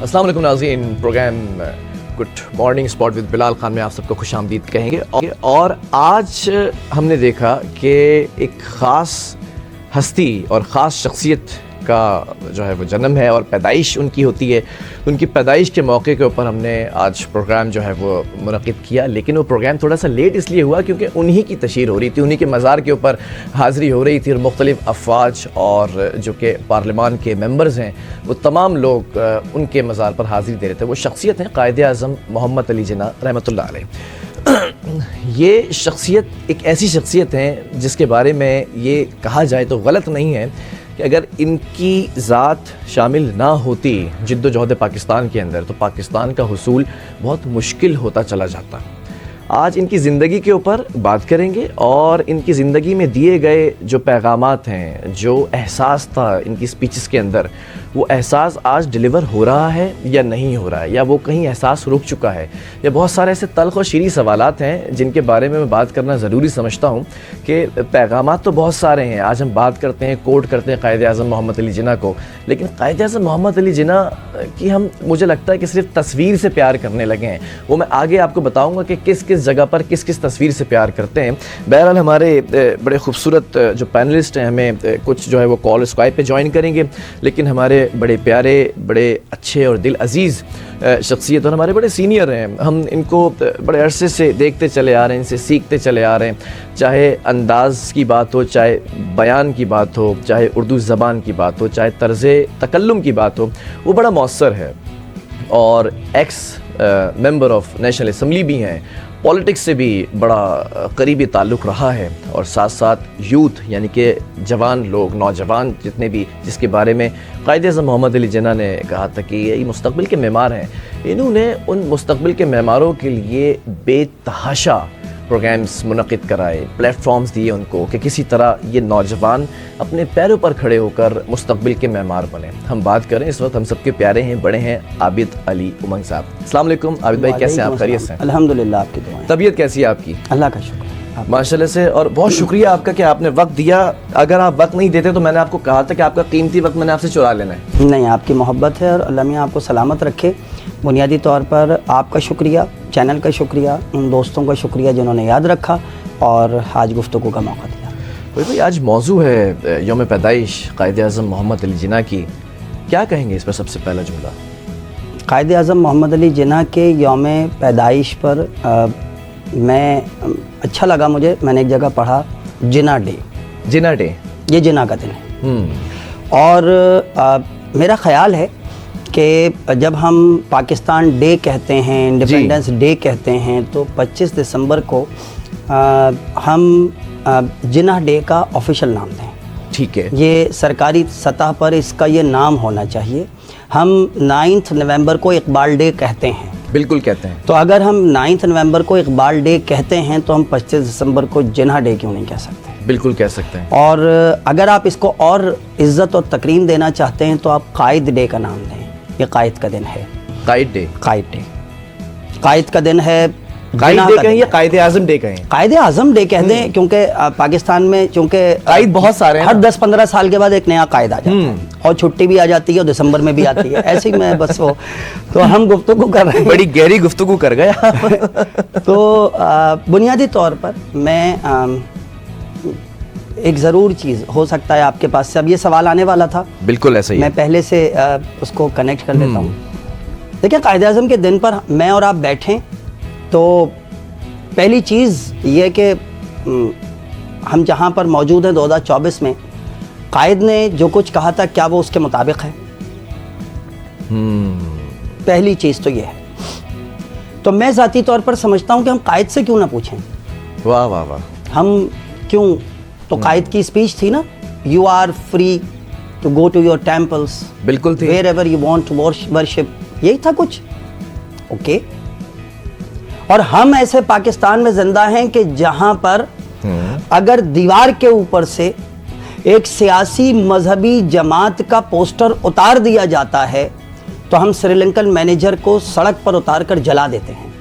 अस्सलाम वालेकुम नाज़रीन, programme good morning spot with Bilal Khan में आप सबको खुश आमदीद कहेंगे। और आज हमने देखा कि एक ख़ास हस्ती और ख़ास शख्सियत का जो है वो जन्म है और पैदाइश उनकी होती है। उनकी पैदाइश के मौके के ऊपर हमने आज प्रोग्राम जो है वो मुनक़िद किया, लेकिन वो प्रोग्राम थोड़ा सा लेट इसलिए हुआ क्योंकि उन्हीं की तशहीर हो रही थी, उन्हीं के मज़ार के ऊपर हाज़री हो रही थी और मुख्तलिफ़ अफ़वाज और जो कि पार्लिमान के मेंबर्स हैं वो तमाम लोग उनके मज़ार पर हाज़री दे रहे थे। वो शख्सियत हैं क़ायद-ए-आज़म मोहम्मद अली जिन्ना रहमतुल्लाह अलैह। ये शख्सियत एक ऐसी शख्सियत है जिसके बारे में ये कहा जाए तो गलत नहीं है कि अगर इनकी ज़ात शामिल ना होती जिद्दोजहद पाकिस्तान के अंदर तो पाकिस्तान का हुसूल बहुत मुश्किल होता चला जाता। आज इनकी ज़िंदगी के ऊपर बात करेंगे और इनकी ज़िंदगी में दिए गए जो पैगामात हैं, जो एहसास था इनकी स्पीचेस के अंदर, वो एहसास आज डिलीवर हो रहा है या नहीं हो रहा है, या वो कहीं एहसास रुक चुका है, या बहुत सारे ऐसे तल्ख़ और शीरी सवालात हैं जिनके बारे में मैं बात करना ज़रूरी समझता हूँ कि पैगामात तो बहुत सारे हैं। आज हम बात करते हैं, कोट करते हैं क़ायद-ए-आज़म मोहम्मद अली जिन्ना को, लेकिन क़ायद-ए-आज़म मोहम्मद अली जिन्ना की हम मुझे लगता है कि सिर्फ तस्वीर से प्यार करने लगे हैं। वो मैं आगे आपको बताऊँगा कि किस किस जगह पर किस किस तस्वीर से प्यार करते हैं। बहरहाल हमारे बड़े खूबसूरत जो पैनलिस्ट हैं हमें कुछ जो है वो कॉल स्काइप पे ज्वाइन करेंगे, लेकिन हमारे बड़े प्यारे, बड़े अच्छे और दिल अजीज़ शख्सियत और हमारे बड़े सीनियर हैं, हम इनको बड़े अरसे से देखते चले आ रहे हैं, इनसे सीखते चले आ रहे हैं। चाहे अंदाज़ की बात हो, चाहे बयान की बात हो, चाहे उर्दू ज़बान की बात हो, चाहे तर्ज़े तकल्लुम की बात हो, वो बड़ा मौसर है। और x member of national assembly भी हैं, पॉलिटिक्स से भी बड़ा करीबी ताल्लुक़ रहा है, और साथ साथ यूथ यानी कि जवान लोग, नौजवान जितने भी, जिसके बारे में क़ायद-ए-आज़म मोहम्मद अली जिन्ना ने कहा था कि ये मुस्तक़बिल के मेमार हैं। इन्होंने उन मुस्तक़बिल के मेमारों के लिए बेतहाशा प्रोग्राम्स मुनक़िद कराए, प्लेटफॉर्म्स दिए उनको कि किसी तरह ये नौजवान अपने पैरों पर खड़े होकर मुस्तक़बिल के मेमार बने। हम बात करें इस वक्त हम सबके प्यारे हैं, बड़े हैं, आबिद अली उमंग साहब। अस्सलाम वालेकुम आबिद भाई, कैसे हैं आप? खैरियत से? अल्हम्दुलिल्लाह, आपकी दुआएं। तबीयत कैसी है आपकी? अल्लाह का शुक्र माशाल्लाह से, और बहुत शुक्रिया आपका कि आपने वक्त दिया। अगर आप वक्त नहीं देते तो मैंने आपको कहा था कि आपका कीमती वक्त मैंने आपसे चुरा लेना है। नहीं, आपकी मोहब्बत है और अल्लाह मियां आपको सलामत रखे। बुनियादी तौर पर आपका शुक्रिया, चैनल का शुक्रिया, उन दोस्तों का शुक्रिया जिन्होंने याद रखा और आज गुफ्तगू का मौका दिया। भाई आज मौजू है यौम पैदाइश क़ायद-ए-आज़म मोहम्मद अली जिन्ना की, क्या कहेंगे इस पर? सबसे पहला जुमला, क़ायद-ए-आज़म मोहम्मद अली जिन्ना के यौम पैदाइश पर मैं अच्छा लगा मुझे, मैंने एक जगह पढ़ा जिन्ना डे। जिन्ना डे, ये जिन्ना का दिन है। और मेरा ख़्याल है कि जब हम पाकिस्तान डे कहते हैं, इंडिपेंडेंस डे कहते हैं, तो 25 दिसंबर को हम जिन्ना डे का ऑफिशियल नाम दें। ठीक है, ये सरकारी सतह पर इसका ये नाम होना चाहिए। हम 9 नवंबर को इकबाल डे कहते हैं। बिल्कुल कहते हैं। तो अगर हम 9 नवंबर को इकबाल डे कहते हैं तो हम 25 दिसंबर को जिन्ना डे क्यों नहीं कह सकते? बिल्कुल कह सकते हैं। और अगर आप इसको और इज़्ज़त और तकरीम देना चाहते हैं तो आप कायद डे का नाम दें। ये कायद का दिन है। कायद डे, कायद डे, कायद का दिन है। कायद डे कहें या क़ायद-ए-आज़म डे कहें? क़ायद-ए-आज़म डे कह दें, क्योंकि पाकिस्तान में चूँकि कायद बहुत सारे हैं, हर 10-15 साल के बाद एक नया कायद आ जाता है और छुट्टी भी आ जाती है और दिसंबर में भी आती है। ऐसे ही मैं बस वो, तो हम गुफ्तगू कर रहे हैं, बड़ी गहरी गुफ्तगू कर गए। तो बुनियादी तौर पर मैं एक ज़रूर चीज़ हो सकता है आपके पास से, अब ये सवाल आने वाला था, बिल्कुल ऐसा ही, मैं पहले से उसको कनेक्ट कर लेता हूँ। देखिए, क़ायद-ए-आज़म के दिन पर मैं और आप बैठें तो पहली चीज़ ये कि हम जहाँ पर मौजूद हैं 2024 में, कायद ने जो कुछ कहा था क्या वो उसके मुताबिक है? पहली चीज़ तो ये है। तो मैं ज़ाती तौर पर समझता हूँ कि हम कायद से क्यों ना पूछें। वाह वाह वाह। हम क्यों, तो कायद की स्पीच थी ना, you are free to go to your temples, बिल्कुल थी, wherever you want to worship, यही था कुछ। ओके, और हम ऐसे पाकिस्तान में जिंदा हैं कि जहां पर अगर दीवार के ऊपर से एक सियासी मजहबी जमात का पोस्टर उतार दिया जाता है तो हम श्रीलंकन मैनेजर को सड़क पर उतार कर जला देते हैं।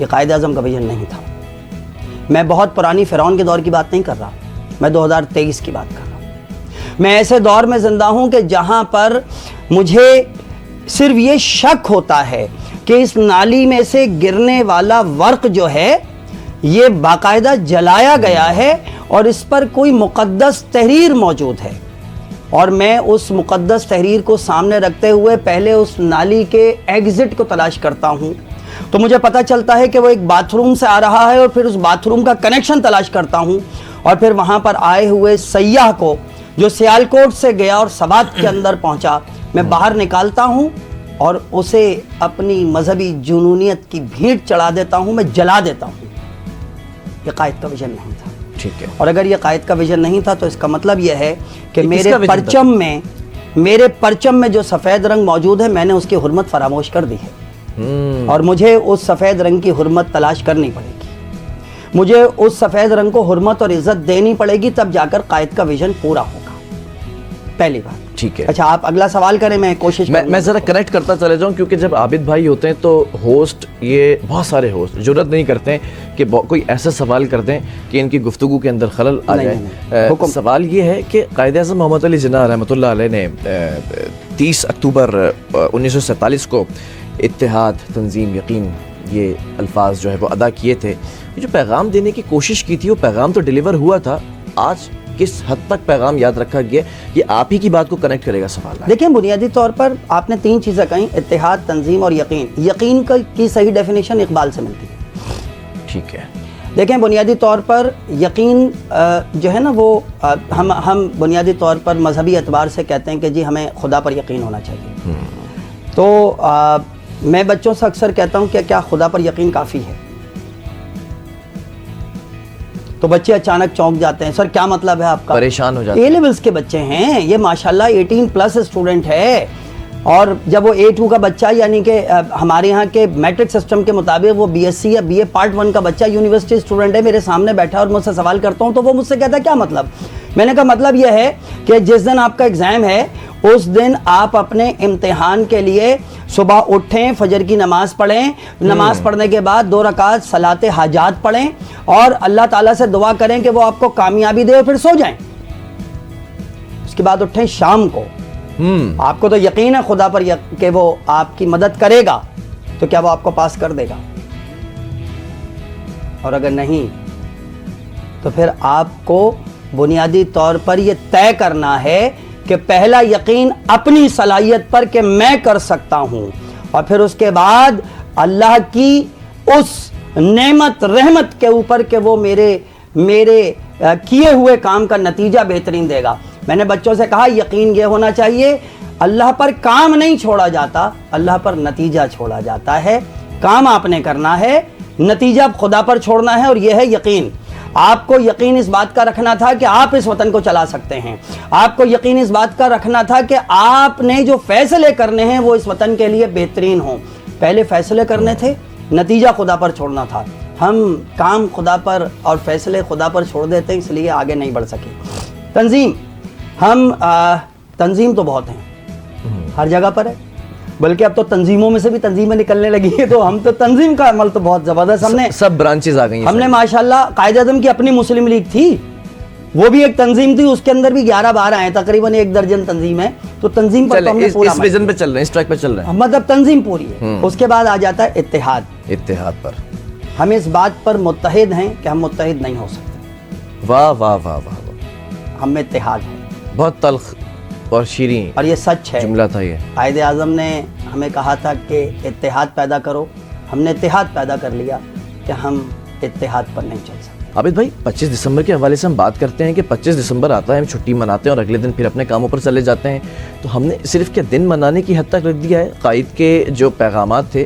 ये क़ायद-ए-आज़म का विजन नहीं था। मैं बहुत पुरानी फ़िरौन के दौर की बात नहीं कर रहा, मैं 2023 की बात कर रहा हूँ। میں ایسے دور میں زندہ ہوں کہ جہاں پر مجھے صرف یہ شک ہوتا ہے کہ اس نالی میں سے گرنے والا ورق جو ہے یہ باقاعدہ جلایا گیا ہے اور اس پر کوئی مقدس تحریر موجود ہے، اور میں اس مقدس تحریر کو سامنے رکھتے ہوئے پہلے اس نالی کے ایگزٹ کو تلاش کرتا ہوں، تو مجھے پتہ چلتا ہے کہ وہ ایک باتھ روم سے آ رہا ہے، اور پھر اس باتھ روم کا کنیکشن تلاش کرتا ہوں، اور پھر وہاں پر آئے ہوئے سیاح کو جو سیالکوٹ سے گیا اور سوات کے اندر پہنچا میں باہر نکالتا ہوں اور اسے اپنی مذہبی جنونیت کی بھیٹ چڑھا دیتا ہوں، میں جلا دیتا ہوں۔ یہ قائد کا ویژن نہیں تھا، ٹھیک ہے، اور اگر یہ قائد کا ویژن نہیں تھا تو اس کا مطلب یہ ہے کہ کس میرے کا ویژن تھا؟ میرے پرچم میں جو سفید رنگ موجود ہے میں نے اس کی حرمت فراموش کر دی ہے، اور مجھے اس سفید رنگ کی حرمت تلاش کرنی پڑے گی، مجھے اس سفید رنگ کو حرمت اور عزت دینی پڑے گی، تب جا کر قائد کا ویژن پورا ہوگا، پہلی بات۔ ٹھیک ہے، اچھا آپ اگلا سوال کریں، میں کوشش میں ذرا کنیکٹ کرتا چلے جاؤں، کیونکہ جب عابد بھائی ہوتے ہیں تو ہوسٹ، یہ بہت سارے ہوسٹ جرأت نہیں کرتے ہیں کہ کوئی ایسا سوال کر دیں کہ ان کی گفتگو کے اندر خلل آ جائے۔ سوال یہ ہے کہ قائد اعظم محمد علی جناح رحمۃ اللہ علیہ نے 30 اکتوبر 1947 کو اتحاد، تنظیم، یقین، یہ الفاظ جو ہے وہ ادا کیے تھے، جو پیغام دینے کی کوشش کی تھی وہ پیغام تو ڈیلیور ہوا تھا، آج کس حد تک پیغام یاد رکھا گیا، یہ آپ ہی کی بات کو کنیکٹ کرے گا سوال۔ دیکھیں بنیادی طور پر آپ نے 3 چیزیں کہیں، اتحاد، تنظیم اور یقین۔ یقین کی صحیح ڈیفینیشن اقبال سے ملتی ہے، ٹھیک ہے، دیکھیں بنیادی طور پر یقین جو ہے نا وہ ہم بنیادی طور پر مذہبی اعتبار سے کہتے ہیں کہ جی ہمیں خدا پر یقین ہونا چاہیے، تو میں بچوں سے اکثر کہتا ہوں کہ کیا خدا پر یقین کافی ہے؟ تو بچے اچانک چونک جاتے ہیں، سر کیا مطلب ہے آپ کا؟ پریشان ہو جاتے اے لیولز کے بچے ہیں یہ، ماشاءاللہ 18+ اسٹوڈنٹ ہے، اور جب وہ A2 کا بچہ، یعنی کہ ہمارے یہاں کے میٹرک سسٹم کے مطابق وہ BSc یا BA پارٹ 1 کا بچہ یونیورسٹی اسٹوڈنٹ ہے، میرے سامنے بیٹھا اور مجھ سے سوال کرتا ہوں تو وہ مجھ سے کہتا ہے کیا مطلب؟ میں نے کہا مطلب یہ ہے کہ جس دن آپ کا ایگزام ہے اس دن آپ اپنے امتحان کے لیے صبح اٹھیں، فجر کی نماز پڑھیں، نماز پڑھنے کے بعد 2 رکعت صلاۃ حاجات پڑھیں اور اللہ تعالیٰ سے دعا کریں کہ وہ آپ کو کامیابی دے اور پھر سو جائیں، اس کے بعد اٹھیں شام کو۔ آپ کو تو یقین ہے خدا پر کہ وہ آپ کی مدد کرے گا، تو کیا وہ آپ کو پاس کر دے گا؟ اور اگر نہیں تو پھر آپ کو بنیادی طور پر یہ طے کرنا ہے کہ پہلا یقین اپنی صلاحیت پر کہ میں کر سکتا ہوں، اور پھر اس کے بعد اللہ کی اس نعمت رحمت کے اوپر کہ وہ میرے کیے ہوئے کام کا نتیجہ بہترین دے گا۔ میں نے بچوں سے کہا یقین یہ ہونا چاہیے اللہ پر کام نہیں چھوڑا جاتا، اللہ پر نتیجہ چھوڑا جاتا ہے، کام آپ نے کرنا ہے، نتیجہ خدا پر چھوڑنا ہے، اور یہ ہے یقین۔ آپ کو یقین اس بات کا رکھنا تھا کہ آپ اس وطن کو چلا سکتے ہیں، آپ کو یقین اس بات کا رکھنا تھا کہ آپ نے جو فیصلے کرنے ہیں وہ اس وطن کے لیے بہترین ہوں۔ پہلے فیصلے کرنے تھے، نتیجہ خدا پر چھوڑنا تھا۔ ہم کام خدا پر اور فیصلے خدا پر چھوڑ دیتے ہیں، اس لیے آگے نہیں بڑھ سکے۔ تنظیم، ہم تنظیم تو بہت ہیں، ہر جگہ پر ہے، بلکہ اب تو تنظیموں میں سے بھی تنظیمیں نکلنے لگی ہیں، تو ہم تو تنظیم کا عمل تو بہت زبردست، ہم نے سب برانچز آ گئی ہیں، ہم نے ماشاءاللہ قائد اعظم کی اپنی مسلم لیگ تھی، وہ بھی ایک تنظیم تھی، اس کے اندر بھی 11-12 ہیں، تقریباً 1 درجن تنظیم ہے، تو تنظیم پر تو ہم نے پورا اس ویژن پہ چل رہے ہیں، اس ٹریک پہ چل رہے ہیں، مطلب تنظیم پوری ہے۔ اس کے بعد آ جاتا ہے اتحاد پر ہم اس بات پر متحد ہیں کہ ہم متحد نہیں ہو سکتے، واہ واہ واہ واہ، ہم میں اتحاد ہے، بہت تلخ اور شیریں اور یہ سچ ہے جملہ تھا یہ۔ قائد اعظم نے ہمیں کہا تھا کہ اتحاد پیدا کرو، ہم نے اتحاد پیدا کر لیا کہ ہم اتحاد پر نہیں چل سکتے۔ عابد بھائی 25 دسمبر کے حوالے سے ہم بات کرتے ہیں کہ 25 دسمبر آتا ہے، ہم چھٹی مناتے ہیں اور اگلے دن پھر اپنے کاموں پر چلے جاتے ہیں، تو ہم نے صرف کیا دن منانے کی حد تک رکھ دیا ہے؟ قائد کے جو پیغامات تھے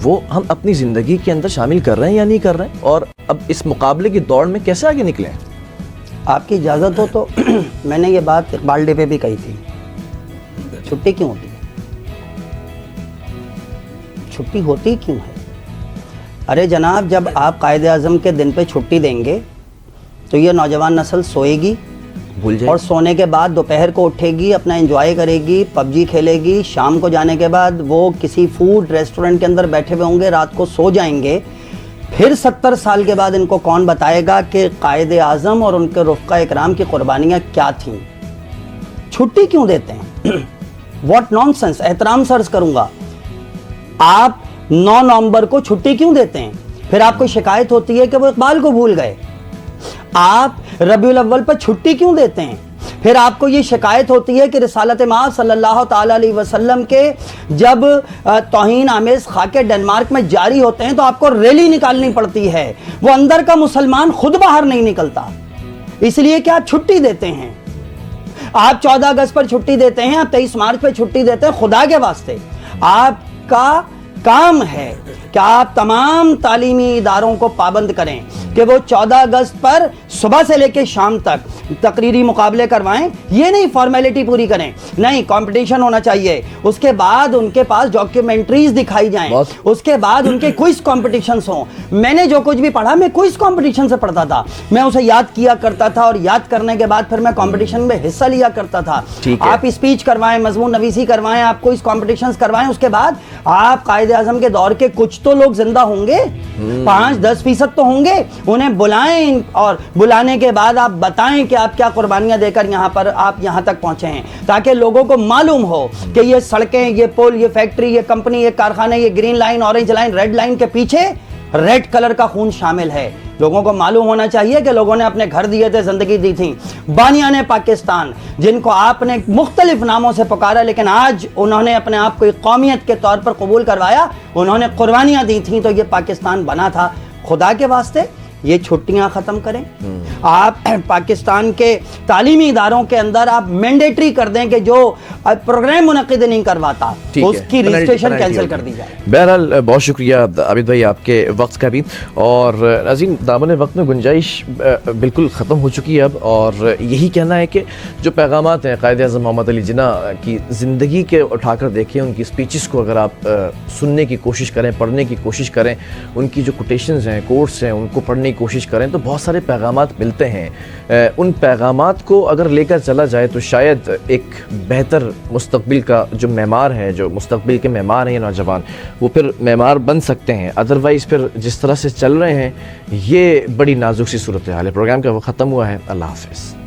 وہ ہم اپنی زندگی کے اندر شامل کر رہے ہیں یا نہیں کر رہے ہیں، اور اب اس مقابلے کی دوڑ میں کیسے آگے نکلیں؟ آپ کی اجازت ہو تو میں نے یہ بات اقبال ڈے پہ بھی کہی تھی، چھٹی کیوں ہوتی ہے؟ چھٹی ہوتی کیوں ہے؟ ارے جناب، جب آپ قائد اعظم کے دن پہ چھٹی دیں گے تو یہ نوجوان نسل سوئے گی، بھول جائے، اور سونے کے بعد دوپہر کو اٹھے گی، اپنا انجوائے کرے گی، PUBG کھیلے گی، شام کو جانے کے بعد وہ کسی فوڈ ریسٹورنٹ کے اندر بیٹھے ہوئے ہوں گے، رات کو سو جائیں گے۔ پھر 70 سال کے بعد ان کو کون بتائے گا کہ قائد اعظم اور ان کے رفقا اکرام کی قربانیاں کیا تھیں؟ छुट्टी क्यों देते हैं? What nonsense. एहतराम से अर्ज करूंगा, आप 9 नवंबर को छुट्टी क्यों देते हैं? फिर आपको शिकायत होती है कि वो इकबाल को भूल गए। आप रबीउल अव्वल पर छुट्टी क्यों देते हैं? फिर आपको ये शिकायत होती है कि रिसालत माब सल्लल्लाहु ताला अलैहि वसल्लम के जब तौहीन आमेज खाके डेनमार्क में जारी होते हैं तो आपको रैली निकालनी पड़ती है। वो अंदर का मुसलमान खुद बाहर नहीं निकलता, इसलिए कि आप छुट्टी देते हैं। आप 14 अगस्त पर छुट्टी देते हैं, आप 23 मार्च पर छुट्टी देते हैं। खुदा के वास्ते आपका काम है कि आप तमाम तालीमी इदारों को पाबंद करें कि वो 14 अगस्त पर सुबह से लेकर शाम तक तकरीरी मुकाबले करवाएं। ये नहीं फॉर्मेलिटी पूरी करें, नहीं, कंपटीशन होना चाहिए। उसके बाद उनके पास डॉक्यूमेंट्रीज दिखाई जाएं, उसके बाद उनके क्विज कॉम्पिटिशन्स हों। मैंने जो कुछ भी पढ़ा मैं क्विज कॉम्पिटिशन से पढ़ता था, मैं उसे याद किया करता था और याद करने के बाद फिर मैं कॉम्पिटिशन में हिस्सा लिया करता था। आप स्पीच करवाएं, मजमून नवीसी करवाएं, आप क्विज कॉम्पिटिशन्स करवाएं, उसके बाद आप कायदे आज़म के दौर के कुछ तो लोग जिंदा होंगे, 5-10% तो होंगे, उन्हें बुलाएं और बुलाने के बाद आप बताएं कि आप क्या कुर्बानियां देकर यहाँ पर आप यहाँ तक पहुंचे हैं, ताकि लोगों को मालूम हो कि ये सड़कें, ये पुल, ये फैक्ट्री, ये कंपनी, ये कारखाने, ये green line, orange line, red line के पीछे रेड कलर का खून शामिल है। लोगों को मालूम होना चाहिए कि लोगों ने अपने घर दिए थे, जिंदगी दी थी। बानियाने पाकिस्तान, जिनको आपने मुख्तलिफ नामों से पुकारा, लेकिन आज उन्होंने अपने आप को एक कौमियत के तौर पर कबूल करवाया, उन्होंने कुर्बानियां दी थी, तो ये पाकिस्तान बना था। खुदा के वास्ते ये छुट्टियां खत्म करें। आप पाकिस्तान के तालीमी इदारों के अंदर आप मैंडेटरी कर दें कि जो प्रोग्राम मुनक्किद नहीं करवाता उसकी रजिस्ट्रेशन कैंसिल कर दी जाए। बहरहाल बहुत शुक्रिया आबिद भाई आपके वक्त का भी। और नाज़रीन, दामन वक्त में गुंजाइश बिल्कुल ख़त्म हो चुकी है अब, और यही कहना है कि जो पैगामात हैं कायदे आज़म मोहम्मद अली जिन्ना की ज़िंदगी के उठाकर देखें, उनकी स्पीचेस को अगर आप सुनने की कोशिश करें, पढ़ने की कोशिश करें, उनकी जो कोटेशंस हैं, कोट्स हैं, उनको पढ़ने की कोशिश करें तो बहुत सारे पैगामात मिलते हैं। उन पैगामात को अगर लेकर चला जाए तो शायद एक बेहतर मुस्तकबिल का जो मेमार है, जो मुस्तकबिल के मेमार हैं ये नौजवान, वो फिर मेमार बन सकते हैं। अदरवाइज़ फिर जिस तरह से चल रहे हैं ये बड़ी नाजुक सी सूरत हाल है। प्रोग्राम का वक्त ख़त्म हुआ है। अल्लाह हाफ़िज़।